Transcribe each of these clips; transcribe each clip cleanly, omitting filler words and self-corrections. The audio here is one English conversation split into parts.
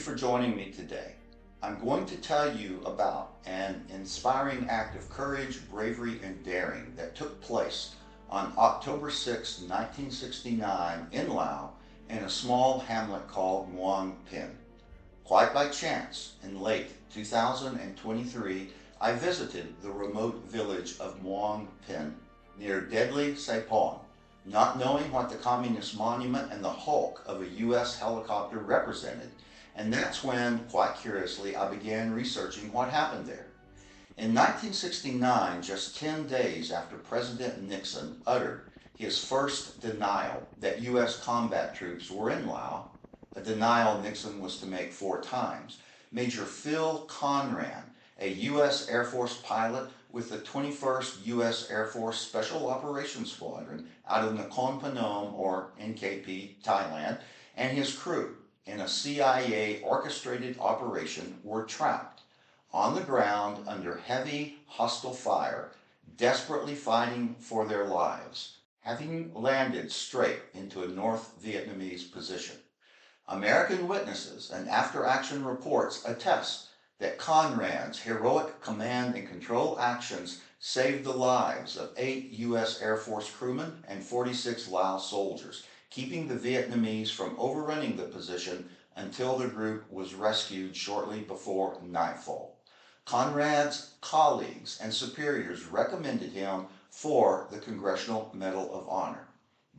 for joining me today. I'm going to tell you about an inspiring act of courage, bravery, and daring that took place on October 6, 1969 in Laos in a small hamlet called Muang Phin. Quite by chance, in late 2023, I visited the remote village of Muang Phin near deadly Xepon, not knowing what the Communist Monument and the hulk of a U.S. helicopter represented, and that's when, quite curiously, I began researching what happened there. In 1969, just 10 days after President Nixon uttered his first denial that U.S. combat troops were in Laos, a denial Nixon was to make 4 times, Major Phil Conran, a U.S. Air Force pilot with the 21st U.S. Air Force Special Operations Squadron out of Nakon Phanom, or NKP Thailand, and his crew in a CIA orchestrated operation were trapped on the ground under heavy hostile fire, desperately fighting for their lives, having landed straight into a North Vietnamese position. American witnesses and after-action reports attest that Conran's heroic command and control actions saved the lives of 8 U.S. Air Force crewmen and 46 Laos soldiers, keeping the Vietnamese from overrunning the position until the group was rescued shortly before nightfall. Conrad's colleagues and superiors recommended him for the Congressional Medal of Honor.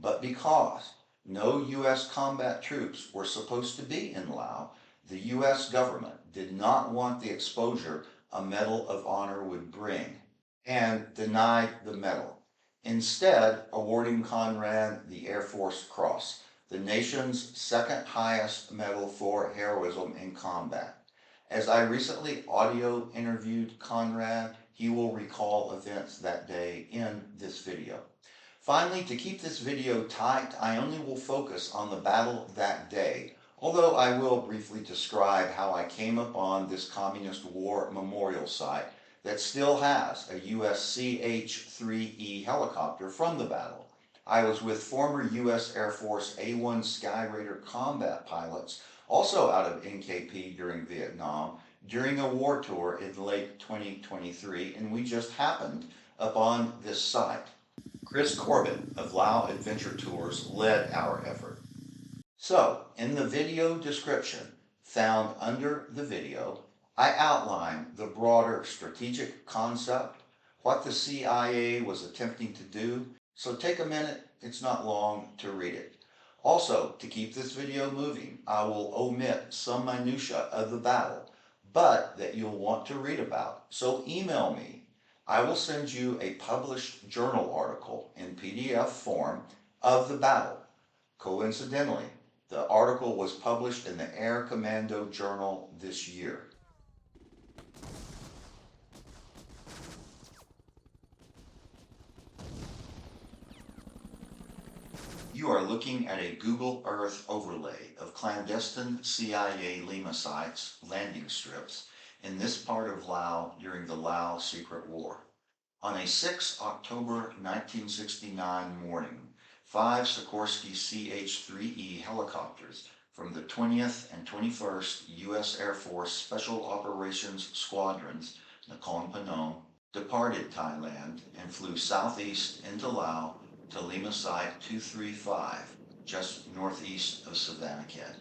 But because no U.S. combat troops were supposed to be in Laos, the U.S. government did not want the exposure a Medal of Honor would bring and denied the medal, instead awarding Conran the Air Force Cross, the nation's second highest medal for heroism in combat. As I recently audio interviewed Conran, he will recall events that day in this video. Finally, to keep this video tight, I only will focus on the battle that day, although I will briefly describe how I came upon this Communist War Memorial Site that still has a U.S. CH-3E helicopter from the battle. I was with former U.S. Air Force A-1 Skyraider combat pilots, also out of NKP during Vietnam, during a war tour in late 2023, and we just happened upon this site. Chris Corbett of Lao Adventure Tours led our effort. So, in the video description found under the video, I outline the broader strategic concept, what the CIA was attempting to do, so take a minute, it's not long, to read it. Also, to keep this video moving, I will omit some minutiae of the battle, but that you'll want to read about, so email me. I will send you a published journal article in PDF form of the battle. Coincidentally, the article was published in the Air Commando Journal this year. You are looking at a Google Earth overlay of clandestine CIA Lima sites, landing strips, in this part of Laos during the Laos Secret War. On a 6 October 1969 morning, 5 Sikorsky CH-3E helicopters from the 20th and 21st U.S. Air Force Special Operations Squadrons, Nakon Phanom, departed Thailand and flew southeast into Laos to Lima Site 235, just northeast of Savannah Khett.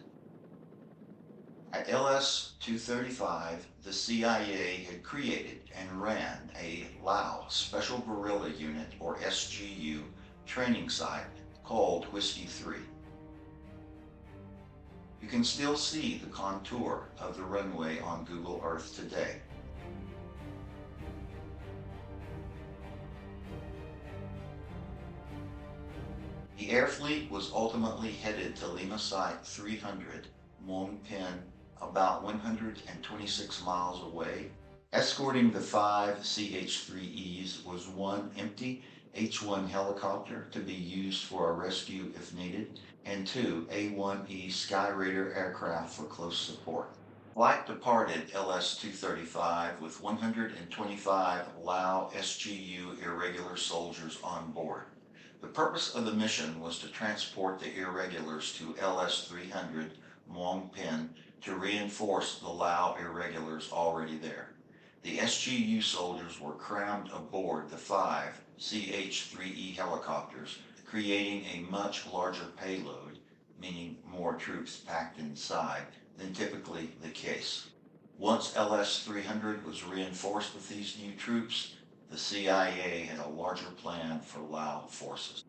At LS-235, the CIA had created and ran a Laos Special Guerrilla Unit, or SGU, training site called Whiskey 3. You can still see the contour of the runway on Google Earth today. The air fleet was ultimately headed to Lima Site 300, Muang Phin, about 126 miles away. Escorting the 5 CH-3Es was 1 empty H-1 helicopter to be used for a rescue if needed, and 2 A-1E Skyraider aircraft for close support. Flight departed LS-235 with 125 Lao SGU irregular soldiers on board. The purpose of the mission was to transport the irregulars to LS-300 Muang Phin to reinforce the Lao irregulars already there. The SGU soldiers were crammed aboard the 5 CH-3E helicopters, creating a much larger payload, meaning more troops packed inside, than typically the case. Once LS-300 was reinforced with these new troops, the CIA had a larger plan for Lao forces.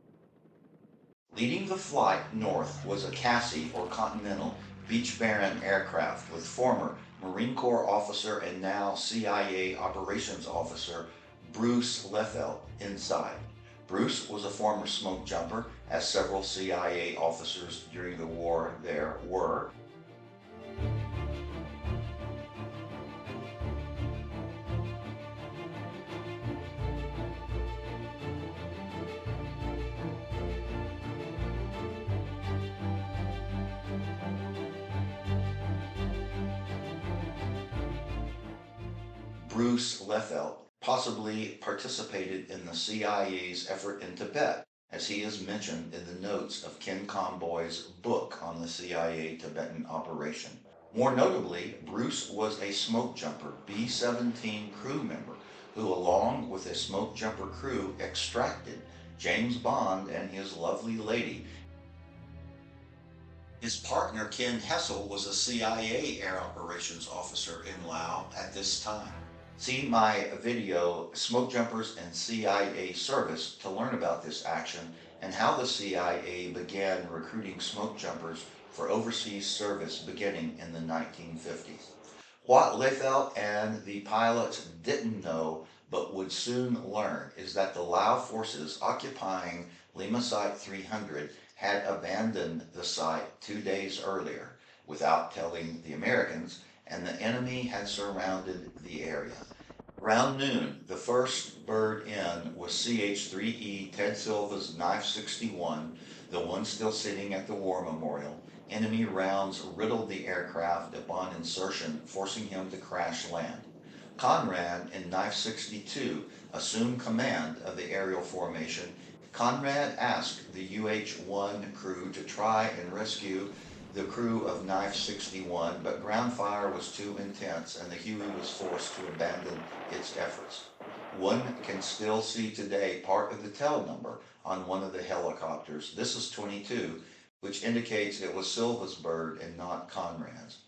Leading the flight north was a Cassie or Continental Beech Baron aircraft with former Marine Corps officer and now CIA operations officer Bruce Leffelt inside. Bruce was a former smoke jumper, as several CIA officers during the war there were. Bruce Leffelt possibly participated in the CIA's effort in Tibet, as he is mentioned in the notes of Ken Comboy's book on the CIA Tibetan operation. More notably, Bruce was a smoke jumper B-17 crew member who, along with a smoke jumper crew, extracted James Bond and his lovely lady. His partner Ken Hessel was a CIA air operations officer in Laos at this time. See my video, Smoke Jumpers and CIA Service, to learn about this action and how the CIA began recruiting smoke jumpers for overseas service beginning in the 1950s. What Leffelt and the pilots didn't know but would soon learn is that the Lao forces occupying Lima Site 300 had abandoned the site 2 days earlier without telling the Americans, and the enemy had surrounded the area. Around noon, the first bird in was CH-3E Ted Silva's Knife 61, the one still sitting at the War Memorial. Enemy rounds riddled the aircraft upon insertion, forcing him to crash land. Conran in Knife 62 assumed command of the aerial formation. Conrad asked the UH-1 crew to try and rescue the crew of Knife 61, but ground fire was too intense and the Huey was forced to abandon its efforts. One can still see today part of the tail number on one of the helicopters. This is 22, which indicates it was Silva's bird and not Conran's.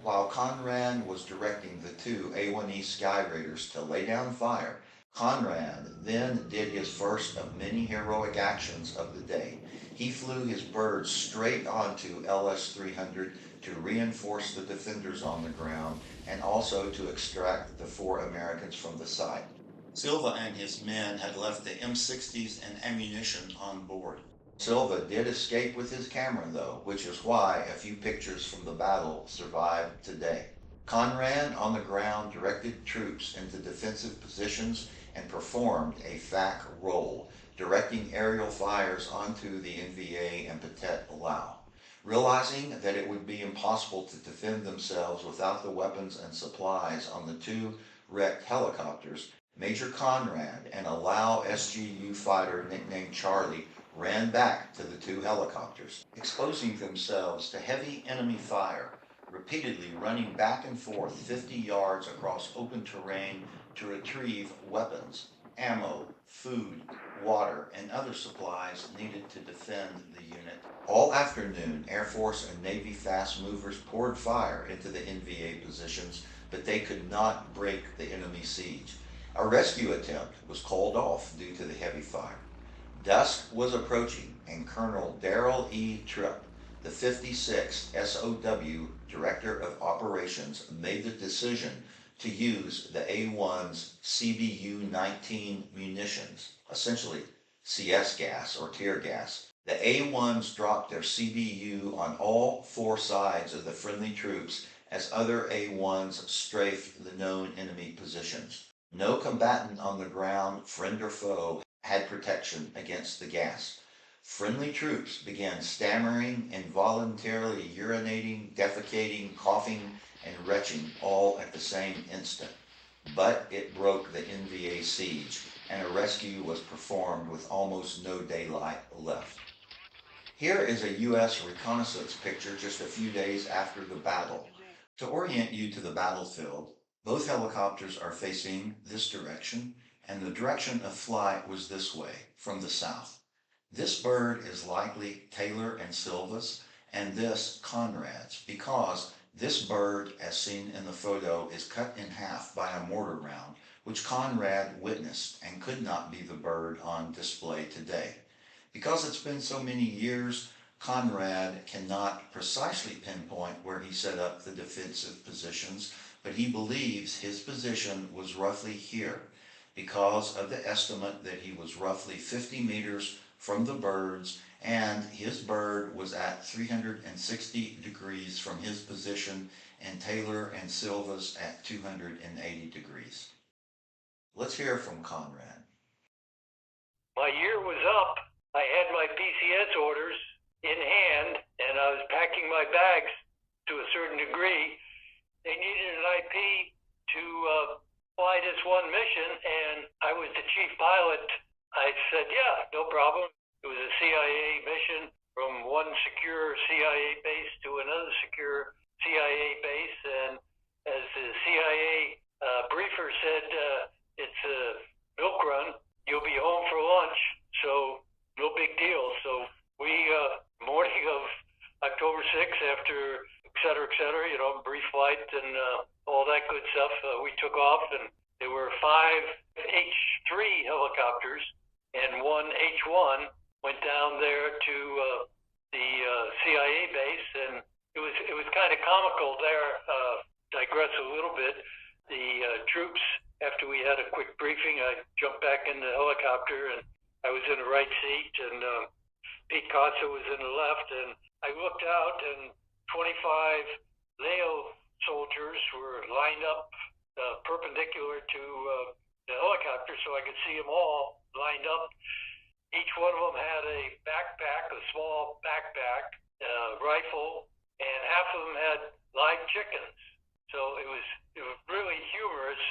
While Conran was directing the two A-1E Sky Raiders to lay down fire, Conran then did his first of many heroic actions of the day. He flew his bird straight onto LS-300 to reinforce the defenders on the ground and also to extract the 4 Americans from the site. Silva and his men had left the M60s and ammunition on board. Silva did escape with his camera though, which is why a few pictures from the battle survive today. Conran on the ground directed troops into defensive positions and performed a FAC role, directing aerial fires onto the NVA and Pathet Lao. Realizing that it would be impossible to defend themselves without the weapons and supplies on the 2 wrecked helicopters, Major Conrad and a Lao SGU fighter nicknamed Charlie ran back to the 2 helicopters, exposing themselves to heavy enemy fire, repeatedly running back and forth 50 yards across open terrain to retrieve weapons, ammo, food, water, and other supplies needed to defend the unit. All afternoon, Air Force and Navy fast movers poured fire into the NVA positions, but they could not break the enemy siege. A rescue attempt was called off due to the heavy fire. Dusk was approaching, and Colonel Darrell E. Tripp, the 56th SOW Director of Operations, made the decision to use the A-1's CBU-19 munitions, essentially CS gas or tear gas. The A-1s dropped their CBU on all 4 sides of the friendly troops as other A-1s strafed the known enemy positions. No combatant on the ground, friend or foe, had protection against the gas. Friendly troops began stammering, involuntarily urinating, defecating, coughing, and retching all at the same instant. But it broke the NVA siege, and a rescue was performed with almost no daylight left. Here is a U.S. reconnaissance picture just a few days after the battle. To orient you to the battlefield, both helicopters are facing this direction, and the direction of flight was this way, from the south. This bird is likely Taylor and Silva's, and this Conrad's, because this bird, as seen in the photo, is cut in half by a mortar round, which Conrad witnessed and could not be the bird on display today. Because it's been so many years, Conrad cannot precisely pinpoint where he set up the defensive positions, but he believes his position was roughly here because of the estimate that he was roughly 50 meters from the birds, and his bird was at 360 degrees from his position, and Taylor and Silva's at 280 degrees. Let's hear from Conrad. My year was up. I had my PCS orders in hand, and I was packing my bags to a certain degree. They needed an IP to fly this one mission, and I was the chief pilot. I said, yeah, no problem. It was a CIA mission from one secure CIA base to another secure CIA base, and as the CIA briefer said, it's a milk run. You'll be home for lunch, so no big deal. So we, morning of October 6th, after et cetera, you know, brief flight and all that good stuff, we took off, and there were 5 H-3 helicopters and 1 H-1 went down there to the CIA base, and it was kind of comical there. Digress a little bit. The troops, after we had a quick briefing, I jumped back in the helicopter, and I was in the right seat, and Pete Costa was in the left, and I looked out, and 25 Lao soldiers were lined up perpendicular to the helicopter, so I could see them all lined up. Each one of them had a backpack, a small backpack, rifle, and half of them had live chickens. So it was really humorous.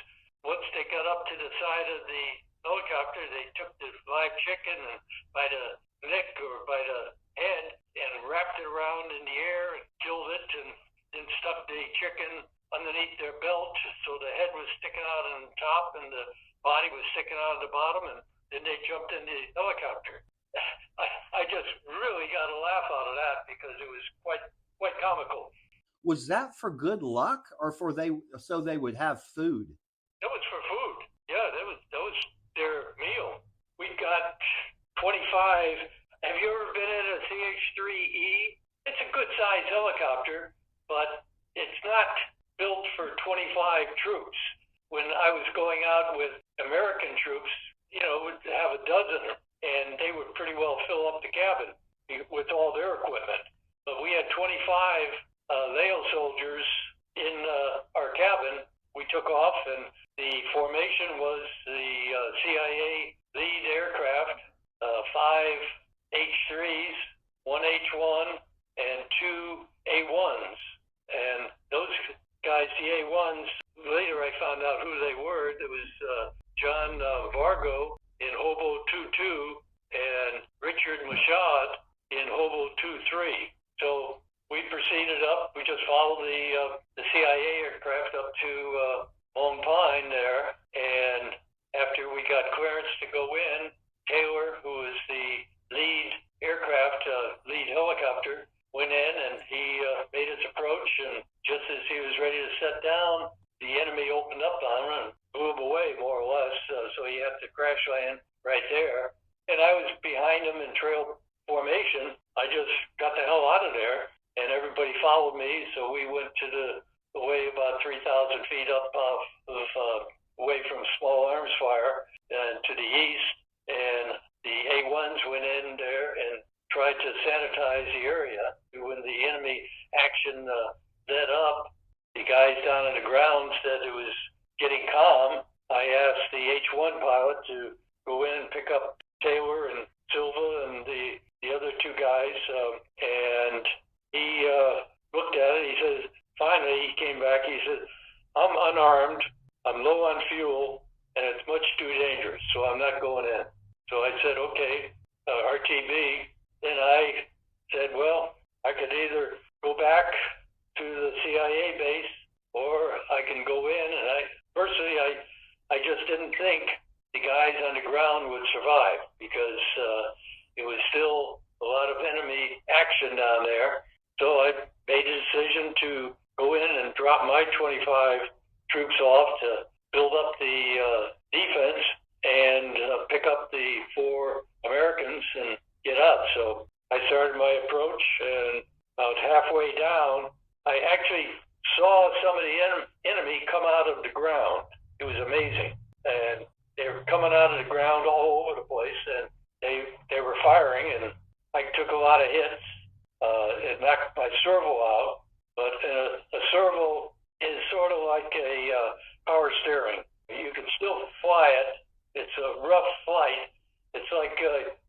Once they got up to the side of the helicopter, they took the live chicken and by the neck or by the head and wrapped it around in the air and killed it, and then stuck the chicken underneath their belt, so the head was sticking out on the top and the body was sticking out of the bottom, and then they jumped in the helicopter. I just really got a laugh out of that because it was quite comical. Was that for good luck, or so they would have food? It was for food. Yeah, that was their meal. We got 25. Have you ever been in a CH-3E? It's a good sized helicopter, but it's not built for 25 troops. When I was going out with American troops, you know, would have a dozen, and they would pretty well fill up the cabin with all their equipment. But we had 25 Lao soldiers in our cabin. We took off, and the formation was the CIA lead aircraft, 5 H-3s, 1 H-1, and 2 A-1s. And those guys, the A-1s, later I found out who they were. It was John Vargo in Hobo 2-2 and Richard Mashad in Hobo 2-3. So we proceeded up. We just followed the CIA aircraft up to Muang Phin there, and after we got clearance to go in, Taylor, who was the lead aircraft, lead helicopter, went in, and he made his approach, and just as he was ready to set down, the enemy opened up on him and blew him away, more or less, so he had to crash land right there. And I was behind him in trail formation. I just got the hell out of there, and everybody followed me, so we went to away about 3,000 feet up off of away from small arms fire and to the east, and the A-1s went in there and tried to sanitize the area. When the enemy action let up, the guys down on the ground said it was getting calm. I asked the H-1 pilot to go in and pick up Taylor and Silva and the other 2 guys, and he looked at it. He says, finally, he came back. He said, I'm unarmed, I'm low on fuel, and it's much too dangerous, so I'm not going in. So I said, okay, RTB. Then I think the guys on the ground would survive because it was still a lot of enemy action down there. So I made a decision to go in and drop my 25 troops off to build up the defense and pick up the 4 Americans and get out. So I started my approach, and about halfway down, I actually saw some of the enemy come out of the ground. It was amazing. And they were coming out of the ground all over the place, and they were firing, and I took a lot of hits. It knocked my servo out, but a servo is sort of like a power steering. You can still fly it. It's a rough flight. It's like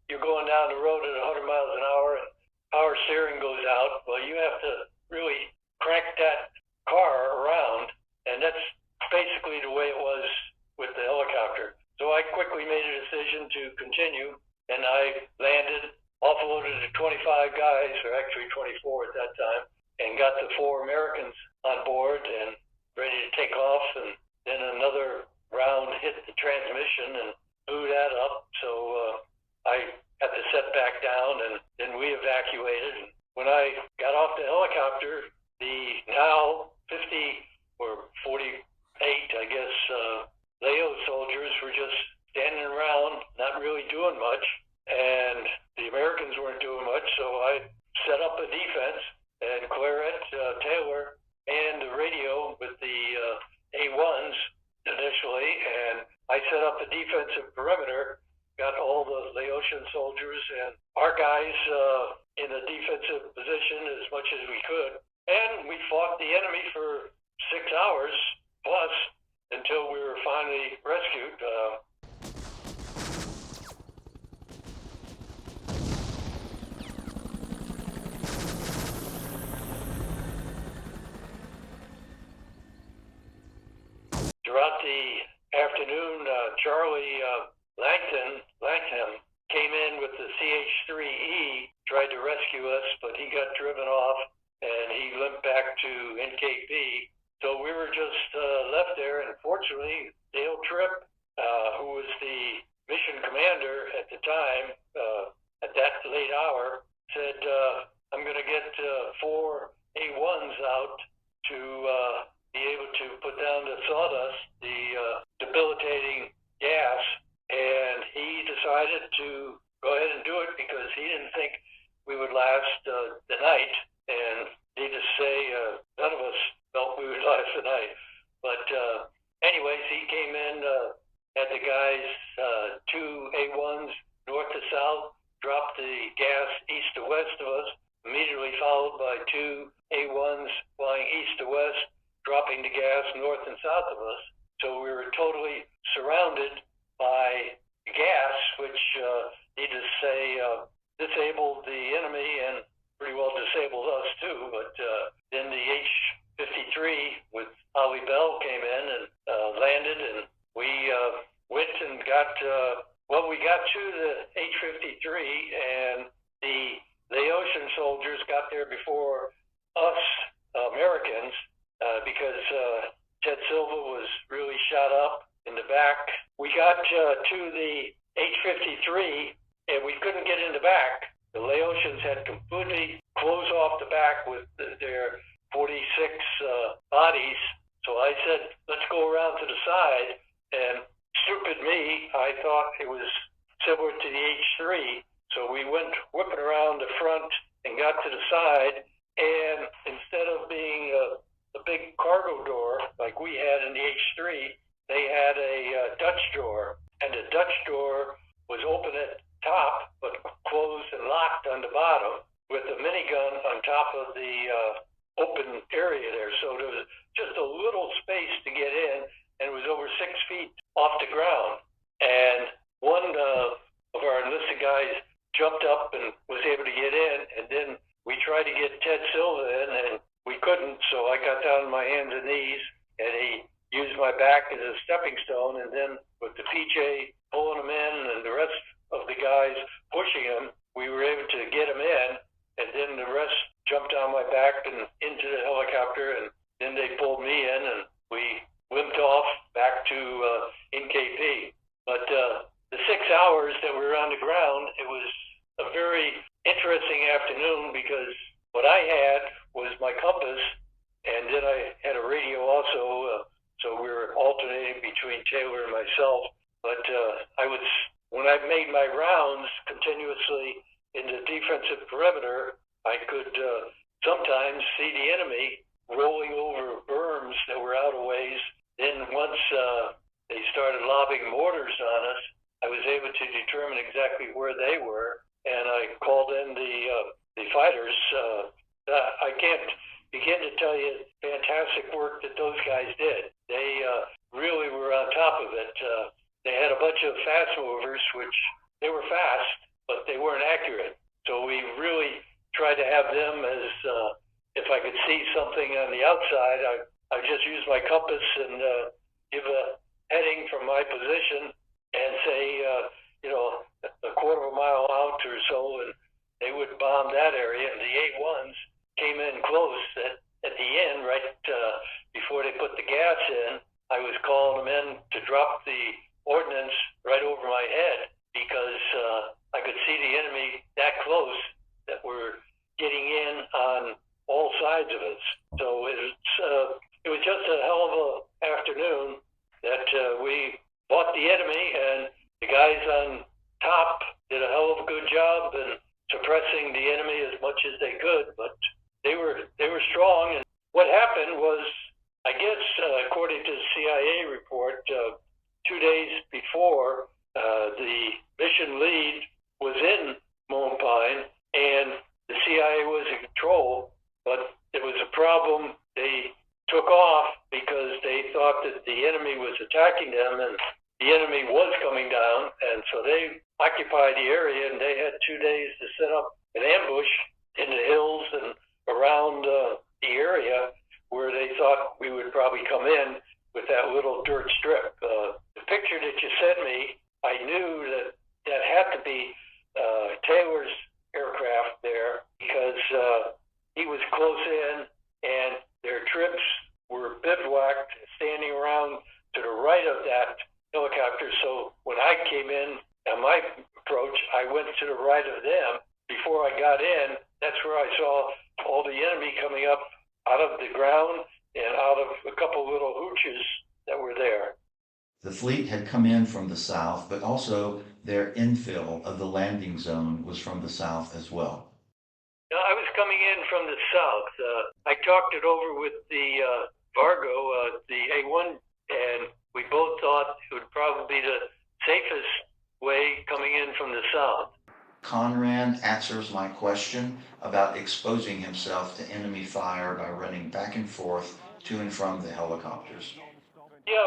you're going down the road at 100 miles an hour and power steering goes out. Well, you have to really crank that car around, and that's basically the way it was with the helicopter. So I quickly made a decision to continue, and I landed, offloaded the 25 guys, or actually 24 at that time, and got the 4 Americans on board and ready to take off. And then another round hit the transmission and blew that up. So I had to set back down, and then we evacuated. And when I got off the helicopter, the now 50 or 48, I guess, Laos soldiers were just standing around, not really doing much, and the Americans weren't doing much. So I set up a defense, and Claret, Taylor, and the radio with the A1s initially, and I set up a defensive perimeter, got all the Laotian soldiers and our guys in a defensive position as much as we could, and we fought the enemy for 6 hours plus until we were finally rescued. Throughout the afternoon, Charlie Langton came in with the CH-3E, tried to rescue us, but he got driven off and he limped back to NKP. So we were just left there, and fortunately, Dale Tripp, who was the mission commander at the time, at that late hour, said, I'm going to get 4 A1s out to be able to put down the sawdust, the debilitating gas, and he decided to go ahead and do it because he didn't think we would last the night. And needless to say, none of us felt we would last the night. But anyways, he came in, had the guys 2 A1s north to south, dropped the gas east to west of us, immediately followed by 2 A1s flying east to west, dropping the gas north and south of us. So we were totally surrounded by gas, which, needless to say, disabled the enemy and pretty well disabled us too. But then the H-53 with Ollie Bell came in and landed, and we went and got, we got to the H-53, and the Laotian soldiers got there before us Americans because Ted Silva was really shot up in the back. We got to the H-53, and we couldn't get in the back. The Laotians had completely closed off the back with their 46 bodies. So I said, let's go around to the side. And stupid me, I thought it was similar to the H-3. So we went whipping around the front and got to the side. And instead of being a big cargo door like we had in the H-3, they had a Dutch door. And the Dutch door was open at top, but closed and locked on the bottom with a minigun on top of the open area there. So there was just a little space to get in, and it was over 6 feet off the ground. And one of our enlisted guys jumped up and was able to get in, and then we tried to get Ted Silva in, and we couldn't, so I got down on my hands and knees, and he used my back as a stepping stone, and then with the PJ pulling him in and the rest of the guys pushing him, we were able to get him in, and then the rest jumped on my back and into the helicopter, and then they pulled me in, and we limped off back to NKP. afternoon because what I had was my compass, and then I had a radio also, so we were alternating between Taylor and myself. But when I made my rounds continuously in the defensive perimeter, I could sometimes see the enemy rolling over berms that were out of ways. Then once they started lobbing mortars on us, I was able to determine exactly where they were, and I called in the fighters. I can't begin to tell you fantastic work that those guys did. They really were on top of it. They had a bunch of fast movers, which they were fast, but they weren't accurate. So we really tried to have them as, if I could see something on the outside, I just use my compass and give a heading from my position and say, a quarter of a mile out or so, and they would bomb that area. And the A1s came in close at the end, right before they put the gas in. I was calling them in to drop the ordnance right over my head because I could see the enemy that close that were getting in on all sides of us. So it was just a hell of an afternoon that we fought the enemy, and the guys on top did a hell of a good job in suppressing the enemy as much as they could, but they were strong. And what happened was, I guess, according to the CIA report, 2 days before, the mission lead was in Muang Phin, and the CIA was in control, but there was a problem. They took off because they thought that the enemy was attacking them, and the enemy was coming down, and so they occupied the area, and they had 2 days to set up an ambush in the hills and around the area where they thought we would probably come in with that little dirt strip. The picture that you sent me, I knew that had to be Taylor's aircraft there because he was close in, and their troops were bivouacked, standing around to the right of that helicopter. So when I came in on my approach, I went to the right of them. Before I got in, that's where I saw all the enemy coming up out of the ground and out of a couple little hooches that were there. The fleet had come in from the south, but also their infill of the landing zone was from the south as well. No, I was coming in from the south. I talked it over with the Vargo, the A1, and we both thought it would probably be the safest way coming in from the south. Conran answers my question about exposing himself to enemy fire by running back and forth to and from the helicopters. Yeah,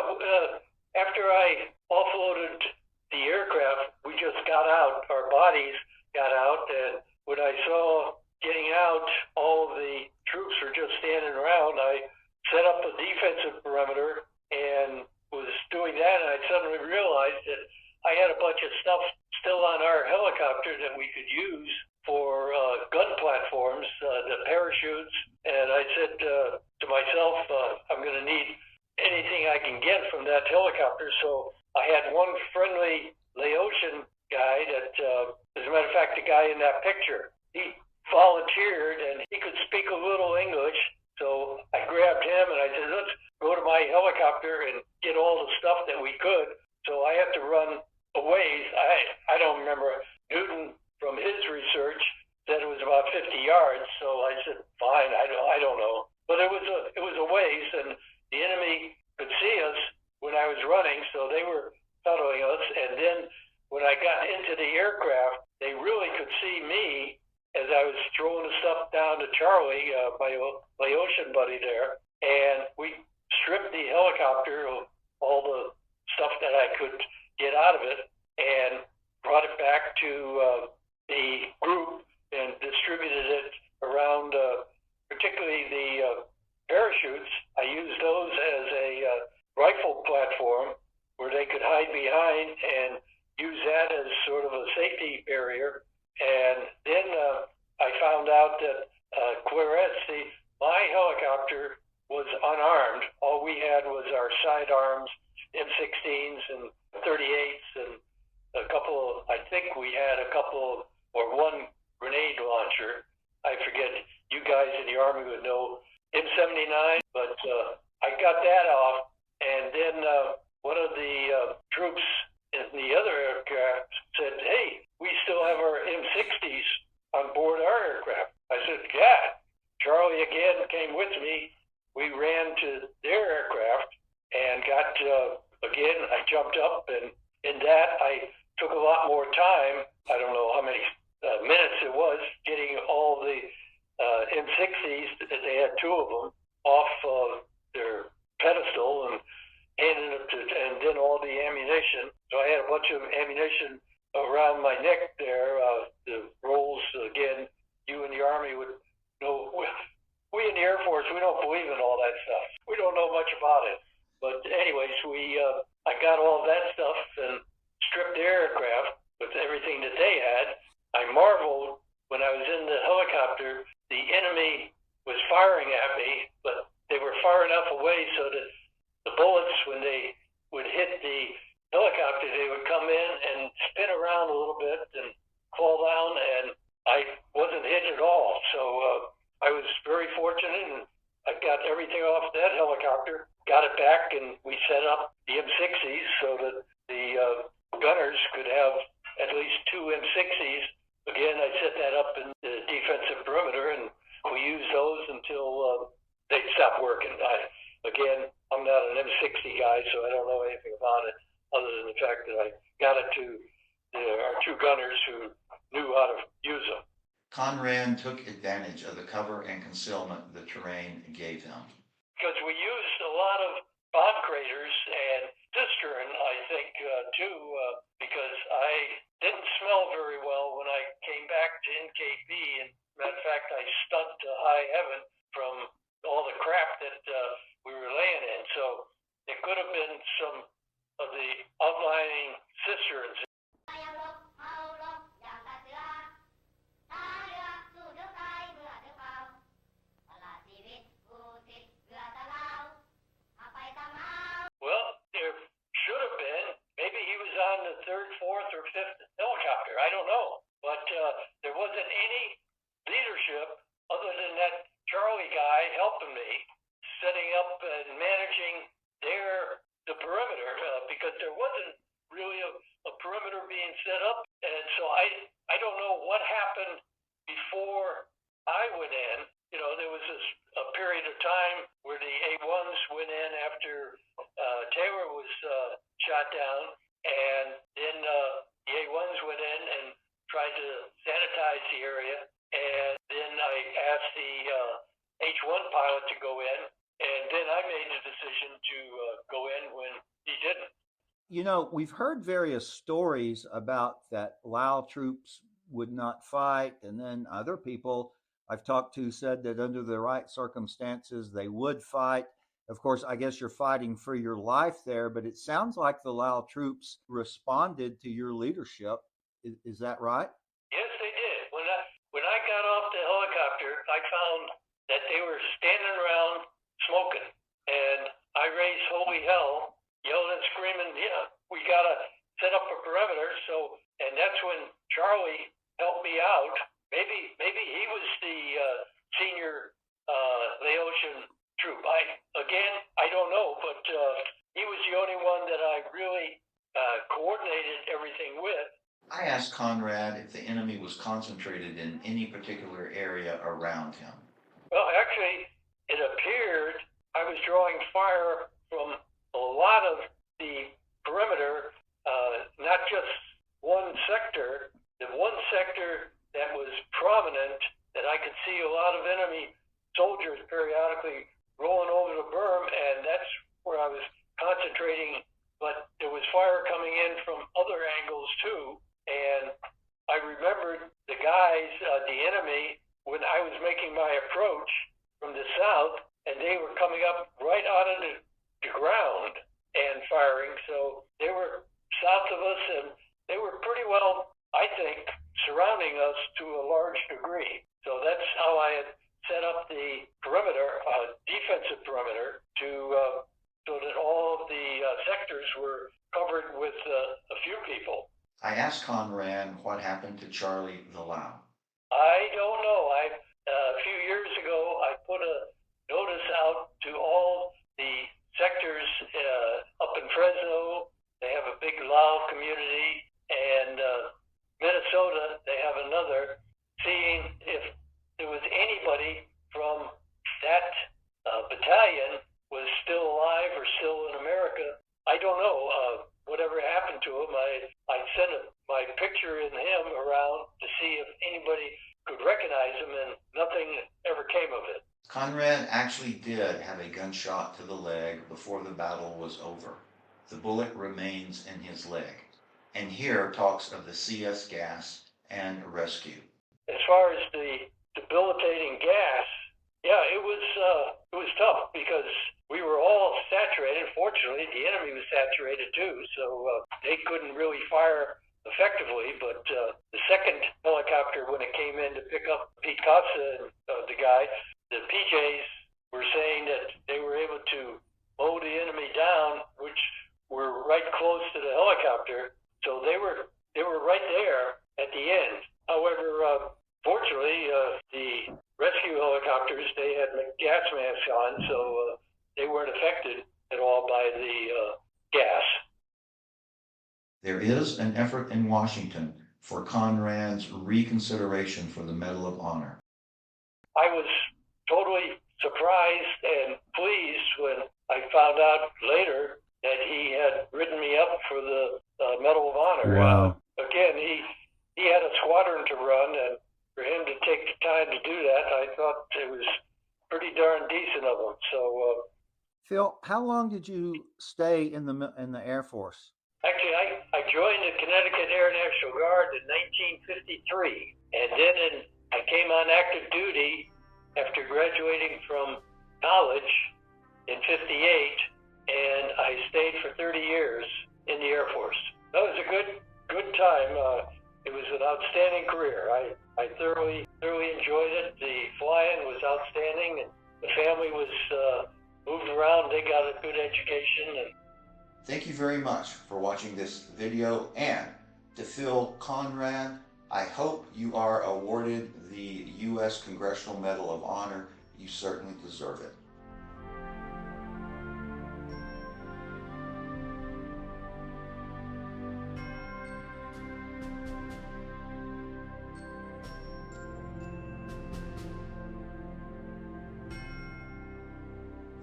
after I offloaded the aircraft, we just got out, our bodies got out, and when I saw getting out, all the troops were just standing around. I set up a defensive perimeter and was doing that, and I suddenly realized that I had a bunch of stuff still on our helicopter that we could use for gun platforms, the parachutes, and I said to myself, I'm going to need anything I can get from that helicopter. So I had one friendly Laotian guy that, as a matter of fact, the guy in that picture, he volunteered and he could speak a little English. So I grabbed him and I said, let's go to my helicopter and get all the stuff that we could. So I had to run a ways. I don't remember. Newton, from his research, said it was about 50 yards. So I said, fine, I don't know. But it was a ways, and the enemy could see us when I was running, so they were following us. And then when I got into the aircraft, they really could see me as I was throwing the stuff down to Charlie, my Laotian buddy there. And we stripped the helicopter of all the stuff that I could get out of it and brought it back to the group and distributed it around, particularly the parachutes. I used those as a rifle platform where they could hide behind and use that as sort of a safety barrier. And then I found out that Claret, my helicopter was unarmed. All we had was our sidearms, M16s and 38s, and a couple, I think we had a couple or one grenade launcher. I forget, you guys in the Army would know, M79, but I got that off, and then one of the troops in the other aircraft said, "Hey, we still have our M60s on board our aircraft." I said, "Yeah." Charlie again came with me. We ran to their aircraft and got, again, I jumped up, and in that I took a lot more time. I don't know how many minutes it was, getting all the M60s, they had two of them, off their pedestal and handing them to, and then all the ammunition. So I had a bunch of ammunition around my neck there. The rolls, again, you in the Army would know. We in the Air Force, we don't believe in all that stuff. We don't know much about it. But anyways, I got all that stuff and stripped the aircraft with everything that they had. I marveled when I was in the helicopter, the enemy was firing at me, but they were far enough away so that the bullets, when they would hit the helicopter, they would come in and spin around a little bit and fall down, and I wasn't hit at all. So I was very fortunate, and I got everything off that helicopter, got it back, and we set up the M60s so that the gunners could have at least two M60s. Again, I set that up in the defensive perimeter, and we used those until they stopped working. I'm not an M60 guy, so I don't know anything about it, other than the fact that I got it to our two gunners who knew how to use them. Conran took advantage of the cover and concealment the terrain gave him. Because we used a lot of bomb craters and cistern, I think, too, because I didn't smell very well when I came back to NKP. And matter of fact, I stunk to high heaven from all the crap that we were laying in. So it could have been some of the outlying cisterns. Well, there should have been. Maybe he was on the third, fourth, or fifth helicopter. I don't know. But there wasn't any leadership other than that Charlie guy helping me, setting up and managing the perimeter, because there wasn't really a perimeter being set up. And so I don't know what happened before I went in. You know, there was a period of time where the A1s went in after Taylor was shot down, and then the A1s went in and tried to sanitize the area, and then I asked the H1 pilot to go in, and then I made the decision to go in when he didn't. You know, we've heard various stories about that Lao troops would not fight, and then other people I've talked to said that under the right circumstances they would fight. Of course, I guess you're fighting for your life there, but it sounds like the Lao troops responded to your leadership. Is that right? Yes, they did. When I got off the helicopter, I found that they were standing around smoking, and I raised holy hell, yelling and screaming, "Yeah, we gotta set up a perimeter." So, and that's when Charlie helped me out. Maybe he was the senior Laotian troop. I don't know, but he was the only one that I really coordinated everything with. I asked Conrad if the enemy was concentrated in any particular area around him. Well, actually, it appeared I was drawing fire from a lot of the perimeter, not just one sector. The one sector that was prominent, that I could see a lot of enemy soldiers periodically rolling over the berm, and that's where I was concentrating. But there was fire coming in from other angles too, and I remembered the guys, the enemy, when I was making my approach from the south, and they were coming up right out of the ground and firing. So they were south of us, and they were pretty well, I think, surrounding us to a large degree. So that's how I had set up the perimeter, defensive perimeter, so that all of the sectors were covered with a few people. I asked Conran what happened to Charlie the Lao. nothing ever came of it. Conran actually did have a gunshot to the leg before the battle was over. The bullet remains in his leg. And here talks of the CS gas and rescue. As far as the debilitating gas, yeah, it was tough because we were all saturated. Fortunately, the enemy was saturated too, so they couldn't really fire effectively. But the second helicopter, when it came in to pick up Pete Costa and the guy, the PJs were saying that they were able to mow the enemy down, which were right close to the helicopter. So they were right there at the end. However, fortunately, the rescue helicopters, they had gas masks on, so they weren't affected at all by the gas. There is an effort in Washington for Conran's reconsideration for the Medal of Honor. I was totally surprised and pleased when I found out later that he had written me up for the Medal of Honor. Wow. Again, he had a squadron to run, and for him to take the time to do that, I thought it was pretty darn decent of him. So, Phil, how long did you stay in the Air Force? actually, I joined the Connecticut Air National Guard in 1953, and then I came on active duty after graduating from college in 58, and I stayed for 30 years in the Air Force. That was a good time. It was an outstanding career. I thoroughly enjoyed it. The flying was outstanding, and the family was moved around. They got a good education. And Thank you very much for watching this video, and to Phil Conran, I hope you are awarded the U.S. Congressional Medal of Honor. You certainly deserve it.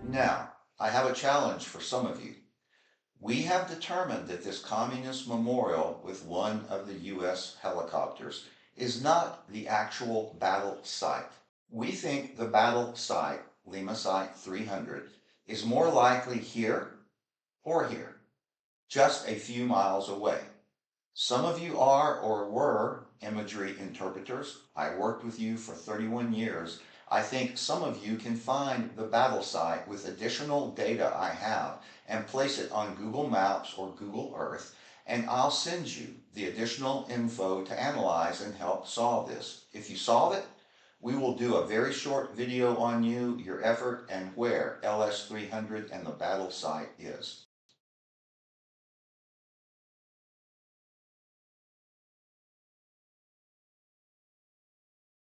Now, I have a challenge for some of you. We have determined that this communist memorial with one of the U.S. helicopters is not the actual battle site. We think the battle site, Lima Site 300, is more likely here or here, just a few miles away. Some of you are or were imagery interpreters. I worked with you for 31 years. I think some of you can find the battle site with additional data I have and place it on Google Maps or Google Earth, and I'll send you the additional info to analyze and help solve this. If you solve it, we will do a very short video on you, your effort, and where LS-300 and the battle site is.